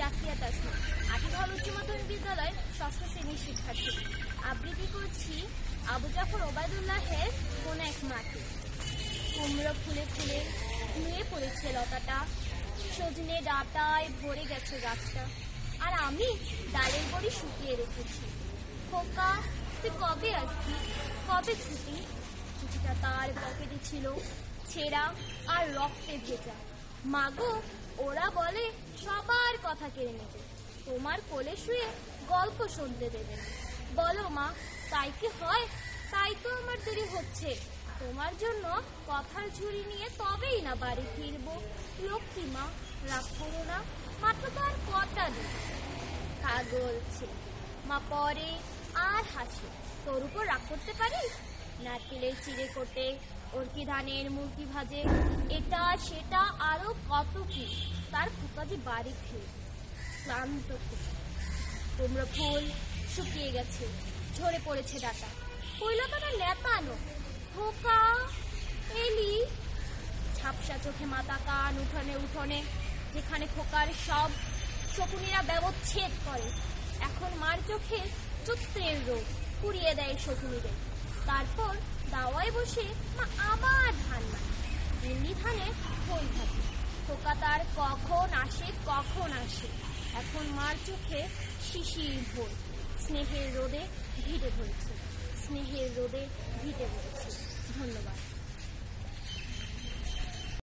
জাসিয়া তাসনিম, আটিঘর উচ্চ মাধ্যমিক বিদ্যালয়ের ষষ্ঠ শ্রেণীর শিক্ষার্থী। আবৃত্তি করছি আবু জাফর ওবায়দুল্লাহের কোন এক মাটি। কুমড়ো ফুলে ফুলে নুয়ে পড়েছে লতাটা, সজনে ডাঁটায় ভরে গেছে গাছটা, আর আমি ডালের বড়ি শুকিয়ে রেখেছি। খোকা, তুই কবে আসবি, কবে ছুটি? চিঠিটা তার পকেটে ছিল, ছেঁড়া আর রক্তে ভেজা। মাগো, ওরা বলে সবার কথা কেড়ে নেবে, তোমার কোলে শুয়ে গল্প শুনতে দেবে না। বলো মা, তাই কি হয়? তাই তো আমার দেরি হচ্ছে। তোমার জন্য কথার ঝুড়ি নিয়ে তবেই না বাড়ি ফিরবো। লক্ষ্মী মা, রাগ করো না, মাত্র তো আর কটা দিন। পাগল ছেলে, মা পরে আর হাসে। তোর উপর রাগ করতে পারি? নারকেলের চিড়ে কোটে, অর্কি ধানের মুরগি ভাজে, এটা সেটা আরো কত কি। তার খোকাজি বাড়ি ফিরে ক্লান্ত। কুমড়ো ফুল শুকিয়ে গেছে, ঝরে পড়েছে ডাটা, কৈলতাটা লেতানো। খোকা, এলি? ঝাপসা চোখে মাথা কান, উঠোনে উঠোনে, যেখানে খোকার সব শকুনিরা ব্যবচ্ছেদ করে। এখন মার চোখে চৈত্রের রোগ পুড়িয়ে দেয় শকুনিদের। তারপর দাওয়ায় বসে মা আবার ধান মানে, এমনি ধানে খই থাকে। খোকা তার কখন আসে কখন আসে। এখন মার চোখে শিশির ভোর, স্নেহের রোদে ভিটে ধরেছে, স্নেহের রোদে ভিটে ধরেছে। ধন্যবাদ।